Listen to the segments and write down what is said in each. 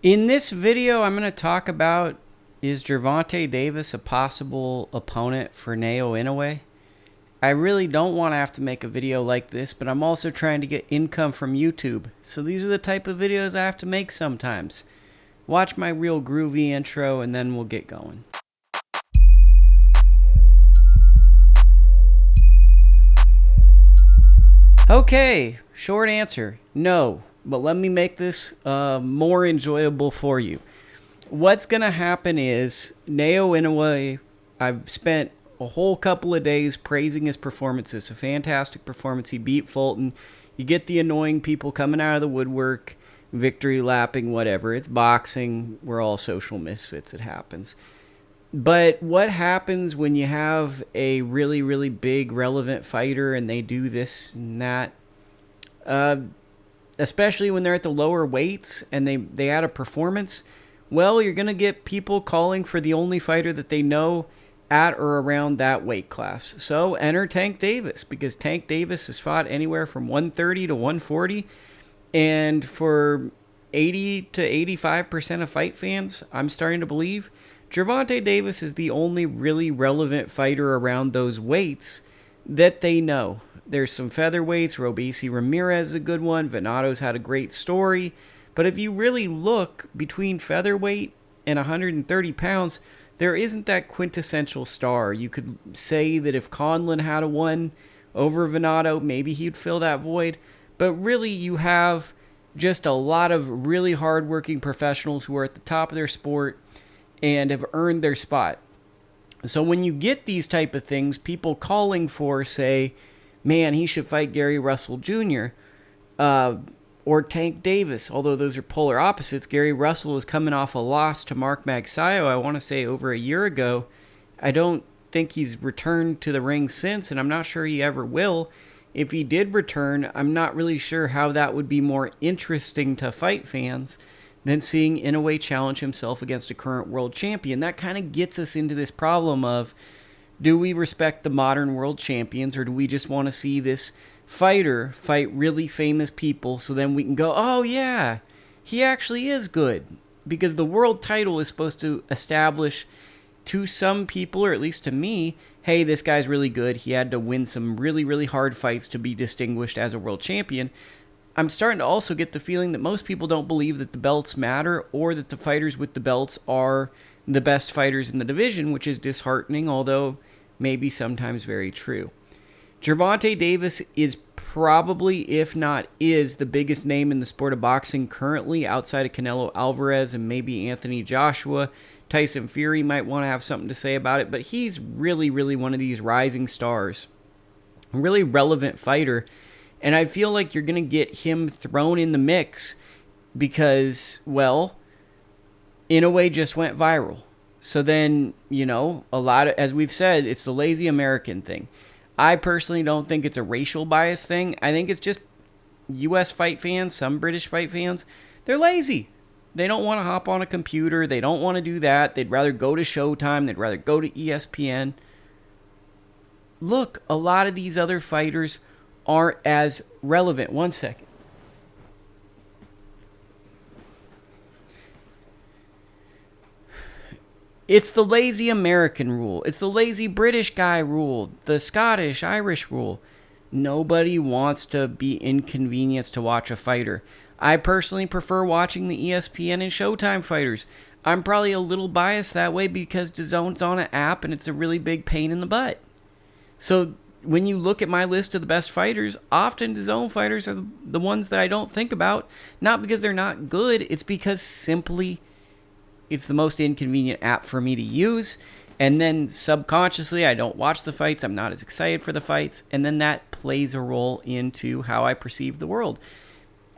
In this video, I'm going to talk about, is Gervonta Davis a possible opponent for Naoya Inoue? I really don't want to have to make a video like this, but I'm also trying to get income from YouTube. So these are the type of videos I have to make sometimes. Watch my real groovy intro and then we'll get going. Okay, short answer, no. But let me make this more enjoyable for you. What's going to happen is Naoya Inoue, I've spent a whole couple of days praising his performance. It's a fantastic performance. He beat Fulton. You get the annoying people coming out of the woodwork, victory lapping, whatever. It's boxing. We're all social misfits. It happens. But what happens when you have a really, really big, relevant fighter and they do this and that? Especially when they're at the lower weights and they add a performance, well, you're going to get people calling for the only fighter that they know at or around that weight class. So enter Tank Davis, because Tank Davis has fought anywhere from 130 to 140. And for 80 to 85% of fight fans, I'm starting to believe Gervonta Davis is the only really relevant fighter around those weights that they know. There's some featherweights. Robesi Ramirez is a good one. Venato's had a great story. But if you really look between featherweight and 130 pounds, there isn't that quintessential star. You could say that if Conlon had a one over Venato, maybe he'd fill that void. But really, you have just a lot of really hardworking professionals who are at the top of their sport and have earned their spot. So when you get these type of things, people calling for, say, man, he should fight Gary Russell Jr., or Tank Davis, although those are polar opposites. Gary Russell is coming off a loss to Mark Magsayo, I want to say over a year ago. I don't think he's returned to the ring since, and I'm not sure he ever will. If he did return, I'm not really sure how that would be more interesting to fight fans than seeing Inoue challenge himself against a current world champion. That kind of gets us into this problem of, do we respect the modern world champions, or do we just want to see this fighter fight really famous people so then we can go, oh yeah, he actually is good? Because the world title is supposed to establish to some people, or at least to me, hey, this guy's really good. He had to win some really, really hard fights to be distinguished as a world champion. I'm starting to also get the feeling that most people don't believe that the belts matter, or that the fighters with the belts are the best fighters in the division, which is disheartening, although maybe sometimes very true. Gervonta Davis is probably, if not is, the biggest name in the sport of boxing currently, outside of Canelo Alvarez and maybe Anthony Joshua. Tyson Fury might want to have something to say about it, but he's really, really one of these rising stars. A really relevant fighter, and I feel like you're going to get him thrown in the mix because, well, Inoue just went viral. So then, a lot of, as we've said, it's the lazy American thing. I personally don't think it's a racial bias thing. I think it's just U.S. fight fans, some British fight fans, they're lazy. They don't want to hop on a computer. They don't want to do that. They'd rather go to Showtime. They'd rather go to ESPN. Look, a lot of these other fighters aren't as relevant. One second. It's the lazy American rule. It's the lazy British guy rule. The Scottish, Irish rule. Nobody wants to be inconvenienced to watch a fighter. I personally prefer watching the ESPN and Showtime fighters. I'm probably a little biased that way because DAZN's on an app and it's a really big pain in the butt. So when you look at my list of the best fighters, often DAZN fighters are the ones that I don't think about. Not because they're not good, it's because simply it's the most inconvenient app for me to use. And then subconsciously, I don't watch the fights. I'm not as excited for the fights. And then that plays a role into how I perceive the world.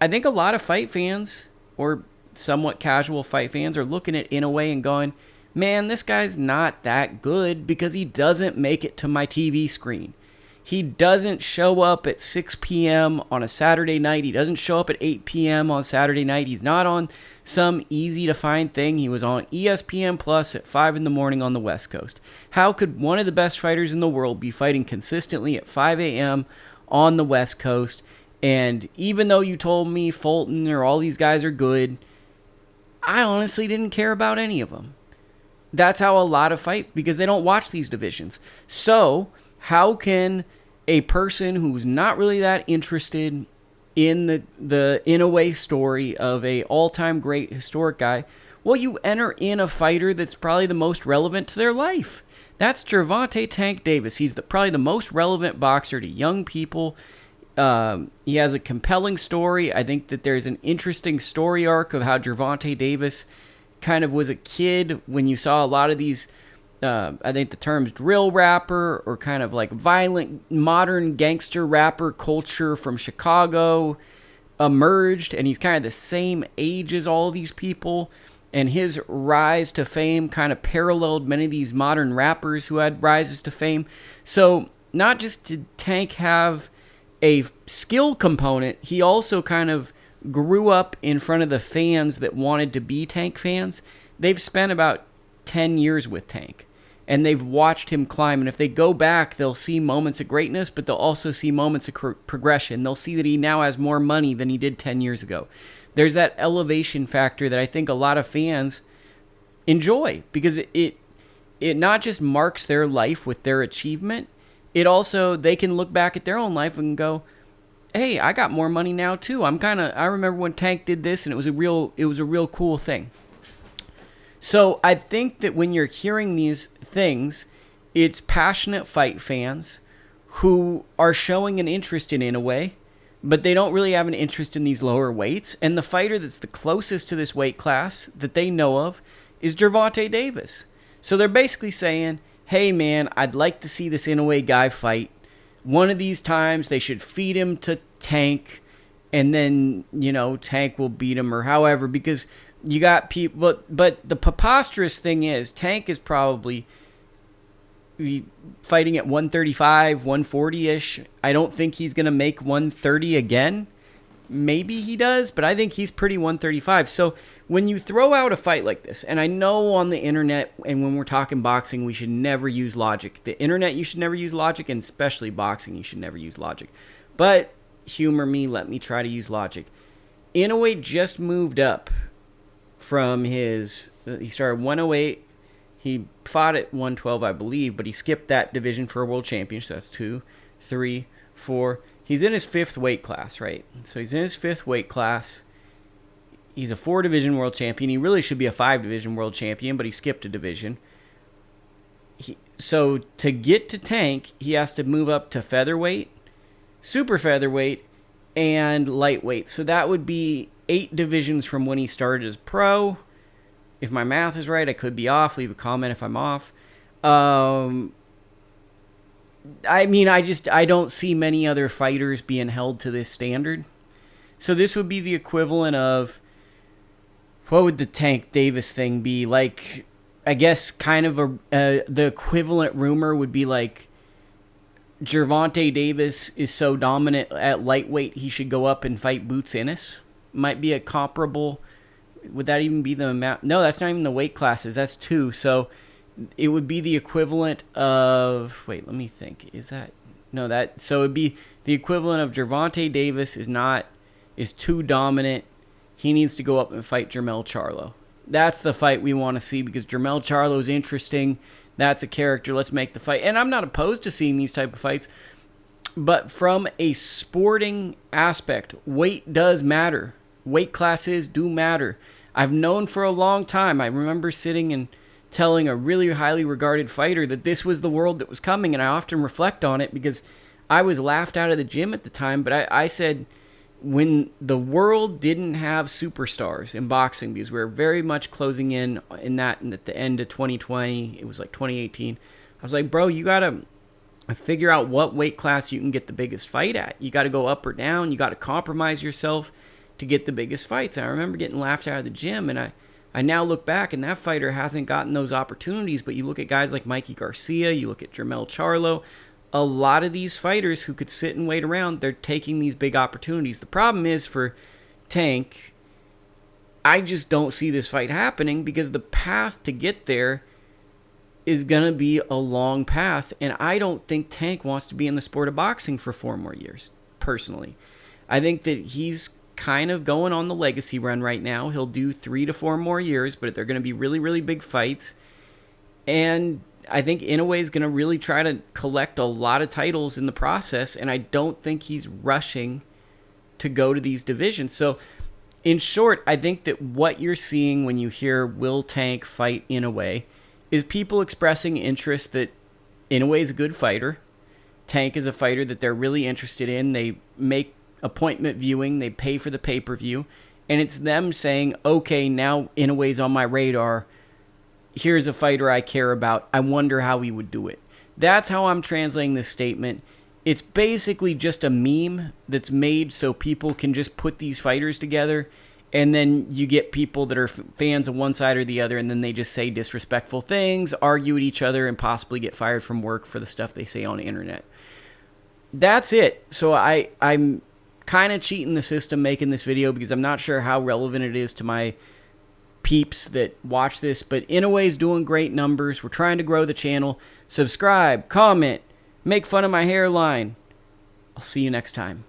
I think a lot of fight fans, or somewhat casual fight fans, are looking at Inoue and going, man, this guy's not that good because he doesn't make it to my TV screen. He doesn't show up at 6 p.m. on a Saturday night. He doesn't show up at 8 p.m. on Saturday night. He's not on some easy-to-find thing. He was on ESPN Plus at 5 in the morning on the West Coast. How could one of the best fighters in the world be fighting consistently at 5 a.m. on the West Coast? And even though you told me Fulton or all these guys are good, I honestly didn't care about any of them. That's how a lot of fight, because they don't watch these divisions. So how can a person who's not really that interested in the Inoue story of a all-time great historic guy, well, you enter in a fighter that's probably the most relevant to their life. That's Gervonta Tank Davis. He's probably the most relevant boxer to young people. He has a compelling story. I think that there's an interesting story arc of how Gervonta Davis kind of was a kid when you saw a lot of these, I think the terms drill rapper or kind of like violent modern gangster rapper culture from Chicago emerged, and he's kind of the same age as all these people, and his rise to fame kind of paralleled many of these modern rappers who had rises to fame. So not just did Tank have a skill component, he also kind of grew up in front of the fans that wanted to be Tank fans. They've spent about 10 years with Tank, and they've watched him climb. And if they go back, they'll see moments of greatness, but they'll also see moments of progression. They'll see that he now has more money than he did 10 years ago. There's that elevation factor that I think a lot of fans enjoy, because it not just marks their life with their achievement, it also, they can look back at their own life and go, hey, I got more money now too. I remember when Tank did this, and it was a real cool thing. So I think that when you're hearing these things, it's passionate fight fans who are showing an interest in Inoue, but they don't really have an interest in these lower weights. And the fighter that's the closest to this weight class that they know of is Gervonta Davis. So they're basically saying, hey man, I'd like to see this Inoue guy fight. One of these times they should feed him to Tank, and then, Tank will beat him or however, because you got people. But the preposterous thing is, Tank is probably fighting at 135, 140-ish. I don't think he's going to make 130 again. Maybe he does, but I think he's pretty 135. So when you throw out a fight like this, and I know on the internet and when we're talking boxing, we should never use logic. The internet, you should never use logic, and especially boxing, you should never use logic. But humor me, let me try to use logic. Inoue just moved up from he started 108. He fought at 112, I believe, but he skipped that division for a world champion. So that's 2, 3, 4. He's in his 5th weight class, right? So he's in his 5th weight class. He's a 4-division world champion. He really should be a 5-division world champion, but he skipped a division. So to get to Tank, he has to move up to featherweight, super featherweight, and lightweight. So that would be 8 divisions from when he started as pro. If my math is right, I could be off. Leave a comment if I'm off. I don't see many other fighters being held to this standard. So this would be the equivalent of, what would the Tank Davis thing be? Like, I guess kind of the equivalent rumor would be like, Gervonta Davis is so dominant at lightweight, he should go up and fight Boots Ennis. Might be a comparable. Would that even be the amount? No, that's not even the weight classes. That's 2. So it would be the equivalent of, wait, let me think. So it'd be the equivalent of Gervonta Davis is too dominant. He needs to go up and fight Jermell Charlo. That's the fight we want to see, because Jermell Charlo is interesting. That's a character. Let's make the fight. And I'm not opposed to seeing these type of fights, but from a sporting aspect, weight does matter. Weight classes do matter. I've known for a long time. I remember sitting and telling a really highly regarded fighter that this was the world that was coming, and I often reflect on it because I was laughed out of the gym at the time, but I said, when the world didn't have superstars in boxing, because we were very much closing in that, and at the end of 2020, it was like 2018, I was like, bro, you got to figure out what weight class you can get the biggest fight at. You got to go up or down. You got to compromise yourself to get the biggest fights. And I remember getting laughed out of the gym, and I now look back, and that fighter hasn't gotten those opportunities. But you look at guys like Mikey Garcia, you look at Jermell Charlo, a lot of these fighters who could sit and wait around, they're taking these big opportunities. The problem is for Tank, I just don't see this fight happening, because the path to get there is going to be a long path. And I don't think Tank wants to be in the sport of boxing for 4 more years, personally. I think that he's kind of going on the legacy run right now. He'll do 3 to 4 more years, but they're going to be really, really big fights. And I think Inoue is going to really try to collect a lot of titles in the process, and I don't think he's rushing to go to these divisions. So, in short, I think that what you're seeing when you hear Will Tank fight Inoue is people expressing interest that Inoue is a good fighter. Tank is a fighter that they're really interested in. They make appointment viewing. They pay for the pay-per-view. And it's them saying, okay, now Inoue's on my radar. Here's a fighter I care about. I wonder how he would do it. That's how I'm translating this statement. It's basically just a meme that's made so people can just put these fighters together, and then you get people that are fans of one side or the other, and then they just say disrespectful things, argue at each other, and possibly get fired from work for the stuff they say on the internet. That's it. So I'm kind of cheating the system making this video because I'm not sure how relevant it is to my peeps that watch this, but Inoue's doing great numbers. We're trying to grow the channel. Subscribe, comment, make fun of my hairline. I'll see you next time.